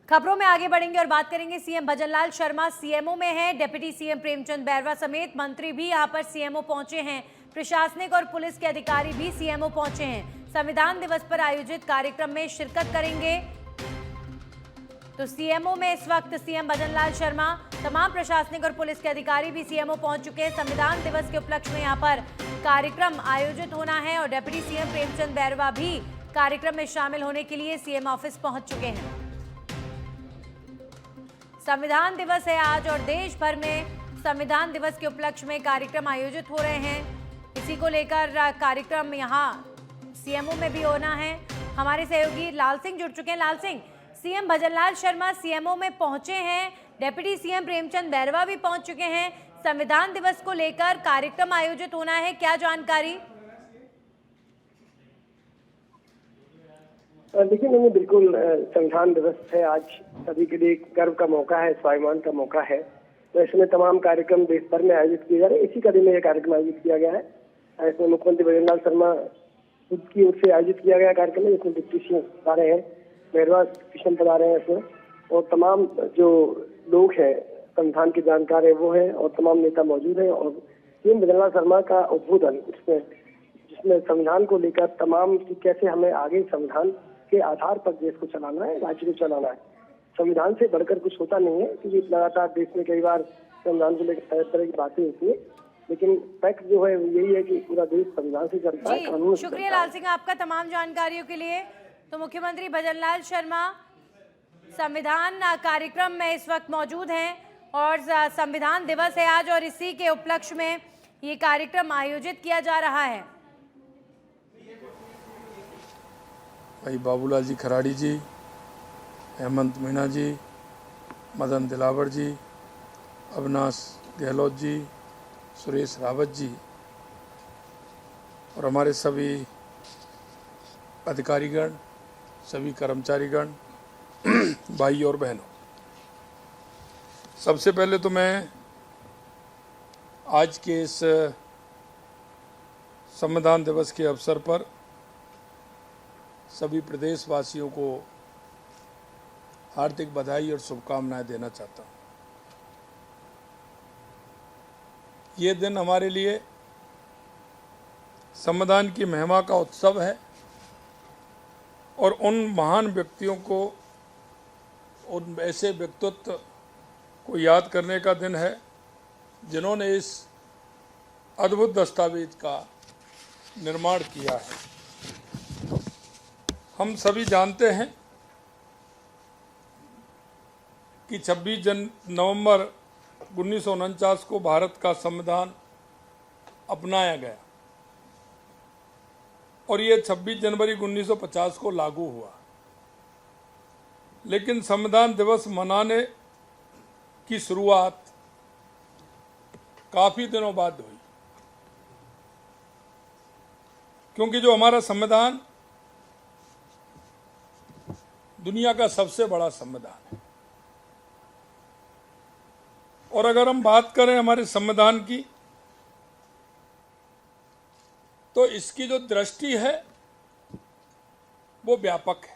खबरों में आगे बढ़ेंगे और बात करेंगे। सीएम भजनलाल शर्मा सीएमओ में हैं। डिप्टी सीएम प्रेमचंद बैरवा समेत मंत्री भी यहां पर सीएमओ पहुंचे हैं। प्रशासनिक और पुलिस के अधिकारी भी सीएमओ पहुंचे हैं। संविधान दिवस पर आयोजित कार्यक्रम में शिरकत करेंगे। तो सीएमओ में इस वक्त सीएम भजनलाल शर्मा, तमाम प्रशासनिक और पुलिस के अधिकारी भी सीएमओ पहुंच चुके हैं। संविधान दिवस के उपलक्ष्य में यहां पर कार्यक्रम आयोजित होना है और डिप्टी सीएम प्रेमचंद बैरवा भी कार्यक्रम में शामिल होने के लिए सीएम ऑफिस पहुंच चुके हैं। संविधान दिवस है आज और देश भर में संविधान दिवस के उपलक्ष्य में कार्यक्रम आयोजित हो रहे हैं। इसी को लेकर कार्यक्रम यहां सीएमओ में भी होना है। हमारे सहयोगी लाल सिंह जुड़ चुके हैं। लाल सिंह, सीएम भजनलाल शर्मा सीएमओ में पहुंचे हैं, डिप्टी सीएम प्रेमचंद बैरवा भी पहुंच चुके हैं। संविधान दिवस को लेकर कार्यक्रम आयोजित होना है, क्या जानकारी? देखिए नहीं, बिल्कुल संविधान दिवस है आज, सभी के लिए गर्व का मौका है, स्वाभिमान का मौका है। तो इसमें तमाम कार्यक्रम देश भर में आयोजित किए जा रहे हैं। इसी कड़ी में यह कार्यक्रम आयोजित किया गया है। इसमें मुख्यमंत्री भजनलाल शर्मा खुद की ओर से आयोजित किया गया कार्यक्रम है, जिसमें डिप्टी सीएम आ रहे हैं, बैरवा किशन पढ़ा रहे हैं इसमें, और तमाम जो लोग हैं संविधान के जानकार है वो है, और तमाम नेता मौजूद हैं। और सीएम भजनलाल शर्मा का उद्बोधन उसमें, जिसमें संविधान को लेकर तमाम की कैसे हमें आगे संविधान के आधार पर देश को चलाना है, राज्य को चलाना है। संविधान से बढ़कर कुछ होता नहीं है, क्योंकि लगातार देश में कई बार संविधान को लेकर तरह तरह की बातें होती है, लेकिन फैक्ट जो है यही है कि पूरा देश संविधान से चलता है, कानून से। शुक्रिया लाल सिंह आपका तमाम जानकारियों के लिए। तो मुख्यमंत्री भजनलाल शर्मा संविधान कार्यक्रम में इस वक्त मौजूद हैं और संविधान दिवस है आज और इसी के उपलक्ष्य में ये कार्यक्रम आयोजित किया जा रहा है। भाई बाबूलाल जी खराड़ी जी, हेमंत मीणा जी, मदन दिलावर जी, अविनाश गहलोत जी, सुरेश रावत जी और हमारे सभी अधिकारीगण, सभी कर्मचारीगण, भाई और बहनों, सबसे पहले तो मैं आज के इस संविधान दिवस के अवसर पर सभी प्रदेशवासियों को हार्दिक बधाई और शुभकामनाएं देना चाहता हूं। ये दिन हमारे लिए संविधान की महिमा का उत्सव है और उन महान व्यक्तियों को, उन ऐसे व्यक्तित्व को याद करने का दिन है जिन्होंने इस अद्भुत दस्तावेज का निर्माण किया है। हम सभी जानते हैं कि 26 नवंबर 1949 को भारत का संविधान अपनाया गया और ये 26 जनवरी 1950 को लागू हुआ। लेकिन संविधान दिवस मनाने की शुरुआत काफी दिनों बाद हुई, क्योंकि जो हमारा संविधान दुनिया का सबसे बड़ा संविधान है। और अगर हम बात करें हमारे संविधान की, तो इसकी जो दृष्टि है वो व्यापक है।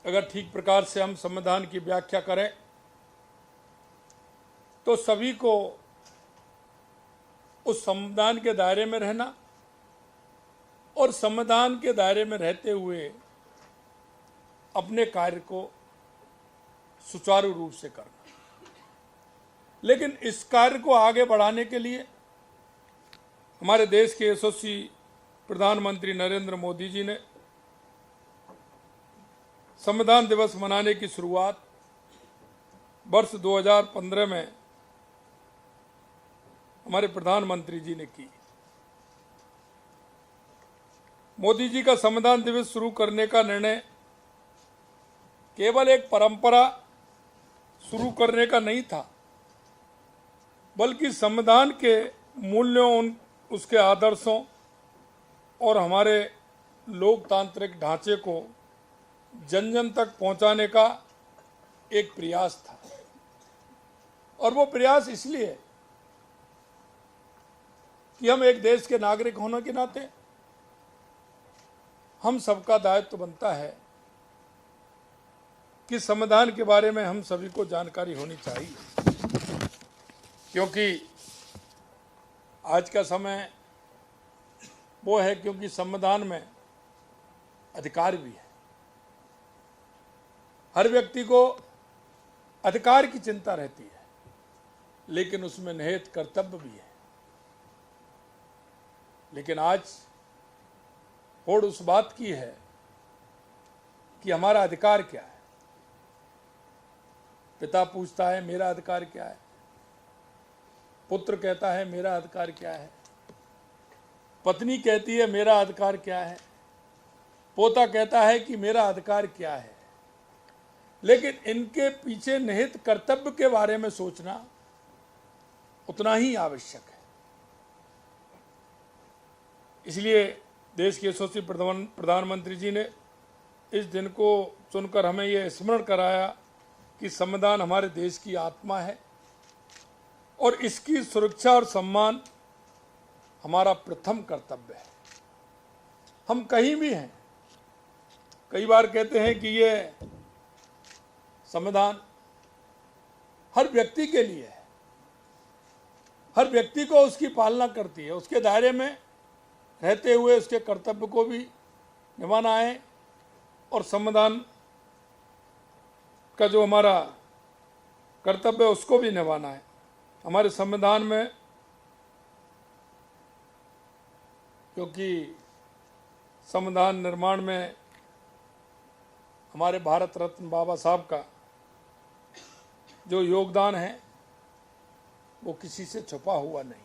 अगर ठीक प्रकार से हम संविधान की व्याख्या करें तो सभी को उस संविधान के दायरे में रहना और संविधान के दायरे में रहते हुए अपने कार्य को सुचारू रूप से करना। लेकिन इस कार्य को आगे बढ़ाने के लिए हमारे देश के यशस्वी प्रधानमंत्री नरेंद्र मोदी जी ने संविधान दिवस मनाने की शुरुआत वर्ष 2015 में हमारे प्रधानमंत्री जी ने की। मोदी जी का संविधान दिवस शुरू करने का निर्णय केवल एक परंपरा शुरू करने का नहीं था, बल्कि संविधान के मूल्यों, उसके आदर्शों और हमारे लोकतांत्रिक ढांचे को जन जन तक पहुंचाने का एक प्रयास था। और वो प्रयास इसलिए कि हम एक देश के नागरिक होने के नाते हम सबका दायित्व बनता है कि संविधान के बारे में हम सभी को जानकारी होनी चाहिए, क्योंकि आज का समय वो है क्योंकि संविधान में अधिकार भी है। हर व्यक्ति को अधिकार की चिंता रहती है, लेकिन उसमें निहित कर्तव्य भी है। लेकिन आज होड़ उस बात की है कि हमारा अधिकार क्या है। पिता पूछता है मेरा अधिकार क्या है, पुत्र कहता है मेरा अधिकार क्या है, पत्नी कहती है मेरा अधिकार क्या है, पोता कहता है कि मेरा अधिकार क्या है। लेकिन इनके पीछे निहित कर्तव्य के बारे में सोचना उतना ही आवश्यक है। इसलिए देश के यशस्वी प्रधानमंत्री जी ने इस दिन को चुनकर हमें यह स्मरण कराया कि संविधान हमारे देश की आत्मा है और इसकी सुरक्षा और सम्मान हमारा प्रथम कर्तव्य है। हम कहीं भी हैं, कई बार कहते हैं कि ये संविधान हर व्यक्ति के लिए है, हर व्यक्ति को उसकी पालना करती है, उसके दायरे में रहते हुए उसके कर्तव्य को भी निभाना है और संविधान का जो हमारा कर्तव्य है उसको भी निभाना है। हमारे संविधान में, क्योंकि संविधान निर्माण में हमारे भारत रत्न बाबा साहब का जो योगदान है वो किसी से छुपा हुआ नहीं।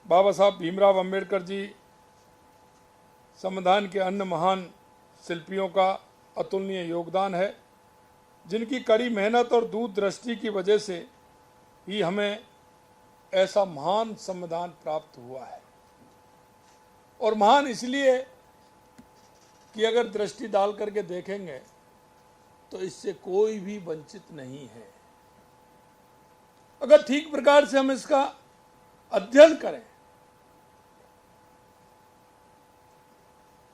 बाबा साहब भीमराव अंबेडकर जी संविधान के अन्य महान शिल्पियों का अतुलनीय योगदान है, जिनकी कड़ी मेहनत और दूरदृष्टि की वजह से ही हमें ऐसा महान संविधान प्राप्त हुआ है। और महान इसलिए कि अगर दृष्टि डाल करके देखेंगे तो इससे कोई भी वंचित नहीं है। अगर ठीक प्रकार से हम इसका अध्ययन करें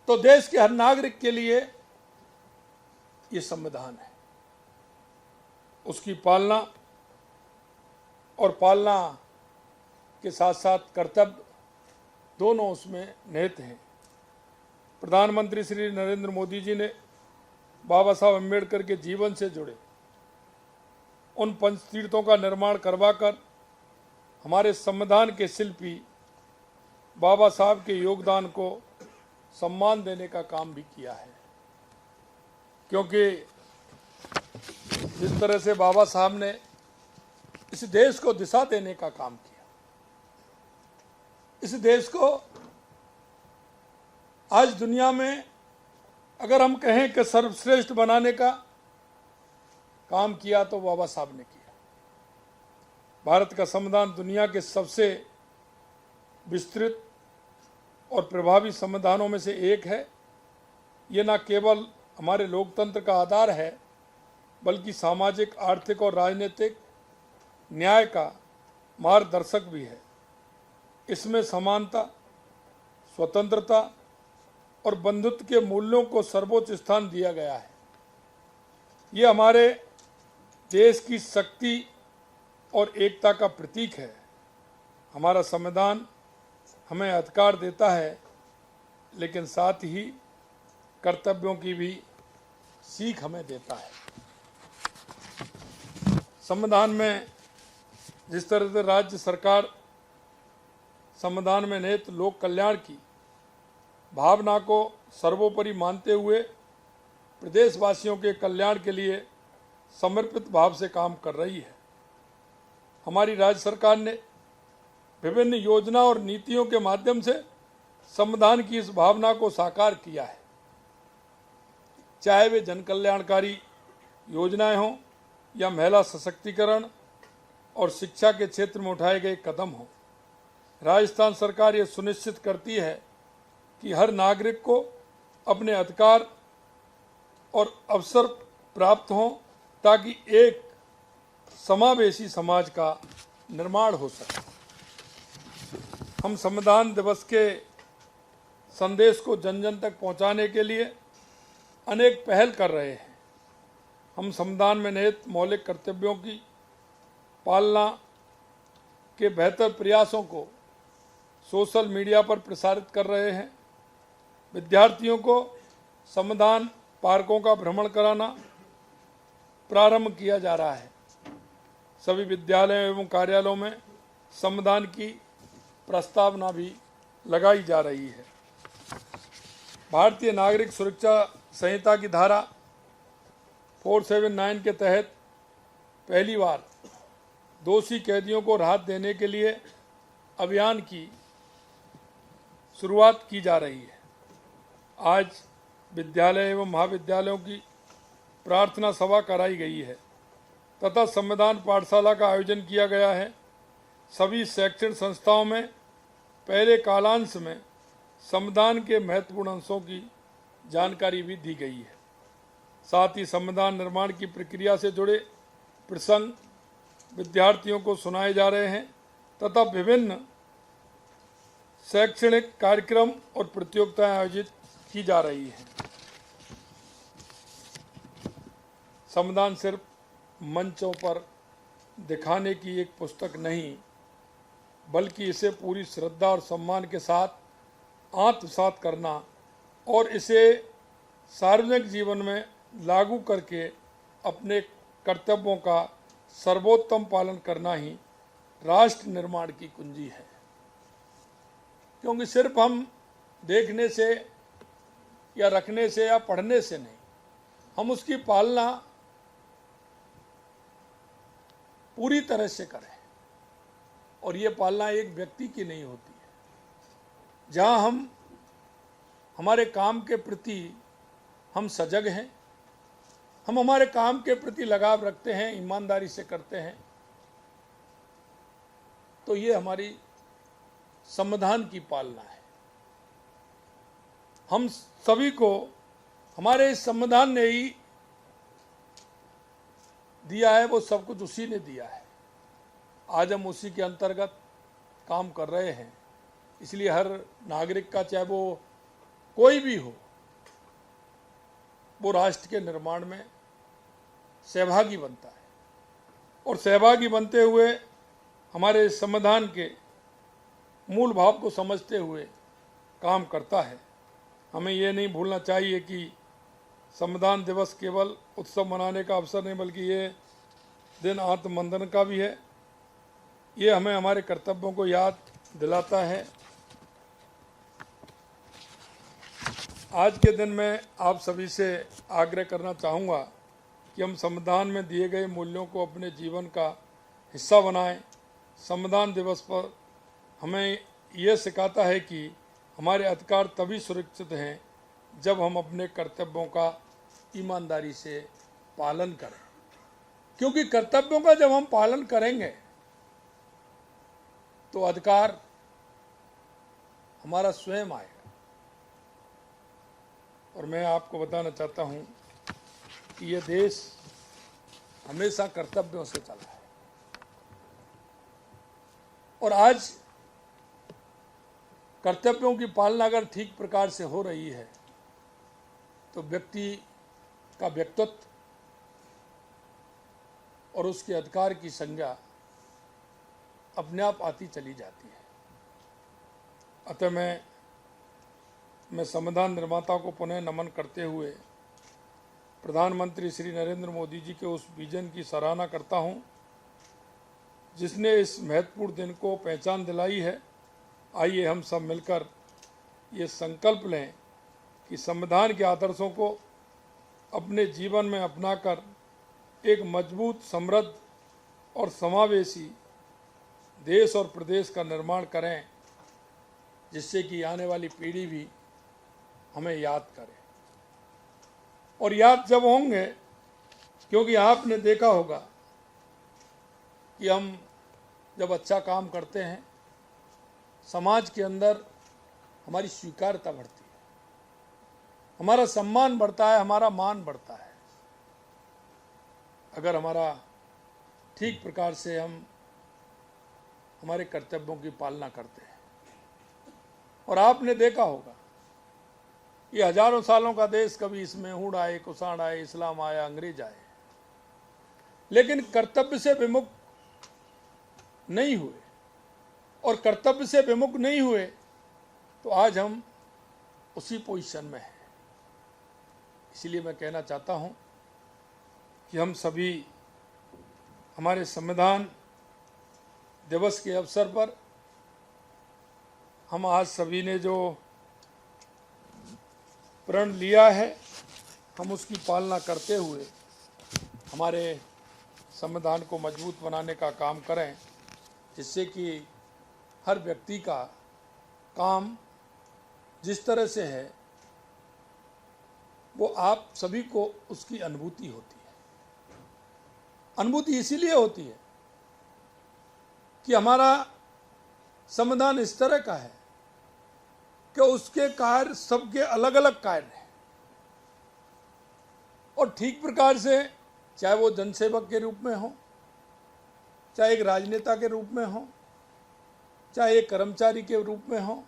तो देश के हर नागरिक के लिए ये संविधान है। उसकी पालना और पालना के साथ साथ कर्तव्य दोनों उसमें निहित हैं। प्रधानमंत्री श्री नरेंद्र मोदी जी ने बाबा साहब अम्बेडकर के जीवन से जुड़े उन पंचतीर्थों का निर्माण करवाकर हमारे संविधान के शिल्पी बाबा साहब के योगदान को सम्मान देने का काम भी किया है। क्योंकि जिस तरह से बाबा साहब ने इस देश को दिशा देने का काम किया, इस देश को आज दुनिया में अगर हम कहें कि सर्वश्रेष्ठ बनाने का काम किया तो बाबा साहब ने किया। भारत का संविधान दुनिया के सबसे विस्तृत और प्रभावी संविधानों में से एक है। ये न केवल हमारे लोकतंत्र का आधार है, बल्कि सामाजिक, आर्थिक और राजनीतिक न्याय का मार्गदर्शक भी है। इसमें समानता, स्वतंत्रता और बंधुत्व के मूल्यों को सर्वोच्च स्थान दिया गया है। ये हमारे देश की शक्ति और एकता का प्रतीक है। हमारा संविधान हमें अधिकार देता है, लेकिन साथ ही कर्तव्यों की भी सीख हमें देता है। संविधान में जिस तरह से राज्य सरकार संविधान में निहित लोक कल्याण की भावना को सर्वोपरि मानते हुए प्रदेशवासियों के कल्याण के लिए समर्पित भाव से काम कर रही है। हमारी राज्य सरकार ने विभिन्न योजना और नीतियों के माध्यम से संविधान की इस भावना को साकार किया है। चाहे वे जन कल्याणकारी योजनाएं हों या महिला सशक्तिकरण और शिक्षा के क्षेत्र में उठाए गए कदम हों, राजस्थान सरकार ये सुनिश्चित करती है कि हर नागरिक को अपने अधिकार और अवसर प्राप्त हों, ताकि एक समावेशी समाज का निर्माण हो सके। हम संविधान दिवस के संदेश को जन जन तक पहुंचाने के लिए अनेक पहल कर रहे हैं। हम संविधान में निहित मौलिक कर्तव्यों की पालना के बेहतर प्रयासों को सोशल मीडिया पर प्रसारित कर रहे हैं। विद्यार्थियों को संविधान पार्कों का भ्रमण कराना प्रारंभ किया जा रहा है। सभी विद्यालयों एवं कार्यालयों में संविधान की प्रस्तावना भी लगाई जा रही है। भारतीय नागरिक सुरक्षा संहिता की धारा 479 के तहत पहली बार दोषी कैदियों को राहत देने के लिए अभियान की शुरुआत की जा रही है। आज विद्यालय एवं महाविद्यालयों की प्रार्थना सभा कराई गई है तथा संविधान पाठशाला का आयोजन किया गया है। सभी शैक्षणिक संस्थाओं में पहले कालांश में संविधान के महत्वपूर्ण अंशों की जानकारी भी दी गई है। साथ ही संविधान निर्माण की प्रक्रिया से जुड़े प्रसंग विद्यार्थियों को सुनाए जा रहे हैं तथा विभिन्न शैक्षणिक कार्यक्रम और प्रतियोगिताएं आयोजित की जा रही हैं। संविधान सिर्फ मंचों पर दिखाने की एक पुस्तक नहीं, बल्कि इसे पूरी श्रद्धा और सम्मान के साथ आत्मसात करना और इसे सार्वजनिक जीवन में लागू करके अपने कर्तव्यों का सर्वोत्तम पालन करना ही राष्ट्र निर्माण की कुंजी है। क्योंकि सिर्फ हम देखने से या रखने से या पढ़ने से नहीं, हम उसकी पालना पूरी तरह से करें। और ये पालना एक व्यक्ति की नहीं होती है। जहाँ हम हमारे काम के प्रति हम सजग हैं, हम हमारे काम के प्रति लगाव रखते हैं, ईमानदारी से करते हैं, तो ये हमारी संविधान की पालना है। हम सभी को हमारे इस संविधान ने ही दिया है, वो सब कुछ उसी ने दिया है। आज हम उसी के अंतर्गत काम कर रहे हैं। इसलिए हर नागरिक का, चाहे वो कोई भी हो, वो राष्ट्र के निर्माण में सहभागी बनता है और सहभागी बनते हुए हमारे संविधान के मूल भाव को समझते हुए काम करता है। हमें ये नहीं भूलना चाहिए कि संविधान दिवस केवल उत्सव मनाने का अवसर नहीं, बल्कि ये दिन आत्ममंथन का भी है। ये हमें हमारे कर्तव्यों को याद दिलाता है। आज के दिन में आप सभी से आग्रह करना चाहूँगा कि हम संविधान में दिए गए मूल्यों को अपने जीवन का हिस्सा बनाएं। संविधान दिवस पर हमें यह सिखाता है कि हमारे अधिकार तभी सुरक्षित हैं जब हम अपने कर्तव्यों का ईमानदारी से पालन करें। क्योंकि कर्तव्यों का जब हम पालन करेंगे तो अधिकार हमारा स्वयं आएगा। और मैं आपको बताना चाहता हूं कि यह देश हमेशा कर्तव्यों से चला है। और आज कर्तव्यों की पालना अगर ठीक प्रकार से हो रही है तो व्यक्ति का व्यक्तित्व और उसके अधिकार की संज्ञा अपने आप आती चली जाती है। अतः मैं संविधान निर्माता को पुनः नमन करते हुए प्रधानमंत्री श्री नरेंद्र मोदी जी के उस विजन की सराहना करता हूं, जिसने इस महत्वपूर्ण दिन को पहचान दिलाई है। आइए हम सब मिलकर ये संकल्प लें कि संविधान के आदर्शों को अपने जीवन में अपनाकर एक मजबूत, समृद्ध और समावेशी देश और प्रदेश का निर्माण करें, जिससे कि आने वाली पीढ़ी भी हमें याद करे। और याद जब होंगे, क्योंकि आपने देखा होगा कि हम जब अच्छा काम करते हैं, समाज के अंदर हमारी स्वीकार्यता बढ़ती है, हमारा सम्मान बढ़ता है, हमारा मान बढ़ता है। अगर हमारा ठीक प्रकार से हम हमारे कर्तव्यों की पालना करते हैं। और आपने देखा होगा कि हजारों सालों का देश, कभी इसमें हूण आए, कुषाण आए, इस्लाम आया, अंग्रेज आए, लेकिन कर्तव्य से विमुख नहीं हुए। और कर्तव्य से विमुख नहीं हुए तो आज हम उसी पोजीशन में हैं। इसलिए मैं कहना चाहता हूं कि हम सभी हमारे संविधान दिवस के अवसर पर हम आज सभी ने जो प्रण लिया है, हम उसकी पालना करते हुए हमारे संविधान को मजबूत बनाने का काम करें, जिससे कि हर व्यक्ति का काम जिस तरह से है वो आप सभी को उसकी अनुभूति होती है। अनुभूति इसीलिए होती है कि हमारा संविधान इस तरह का है कि उसके कार्य सबके अलग अलग कार्य हैं, और ठीक प्रकार से चाहे वो जनसेवक के रूप में हो, चाहे एक राजनेता के रूप में हो, चाहे एक कर्मचारी के रूप में हो,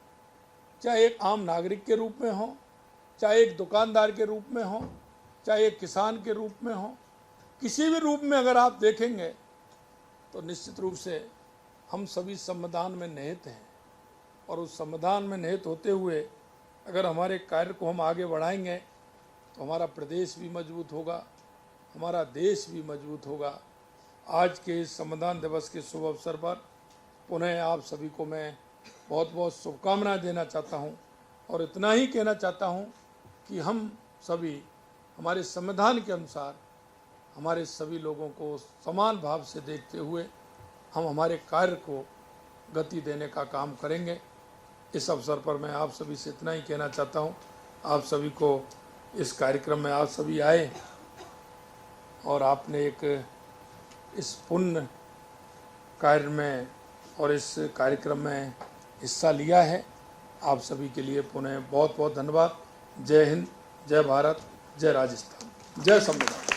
चाहे एक आम नागरिक के रूप में हो, चाहे एक दुकानदार के रूप में हो, चाहे एक किसान के रूप में हो, किसी भी रूप में अगर आप देखेंगे तो निश्चित रूप से हम सभी संविधान में निहित हैं। और उस संविधान में निहित होते हुए अगर हमारे कार्य को हम आगे बढ़ाएंगे तो हमारा प्रदेश भी मजबूत होगा, हमारा देश भी मजबूत होगा। आज के इस संविधान दिवस के शुभ अवसर पर पुनः आप सभी को मैं बहुत बहुत शुभकामनाएं देना चाहता हूं, और इतना ही कहना चाहता हूं कि हम सभी हमारे संविधान के अनुसार हमारे सभी लोगों को समान भाव से देखते हुए हम हमारे कार्य को गति देने का काम करेंगे। इस अवसर पर मैं आप सभी से इतना ही कहना चाहता हूं, आप सभी को इस कार्यक्रम में आप सभी आए और आपने एक इस पुण्य कार्य में और इस कार्यक्रम में हिस्सा लिया है। आप सभी के लिए पुनः बहुत बहुत धन्यवाद। जय हिंद, जय भारत, जय राजस्थान, जय संविधान।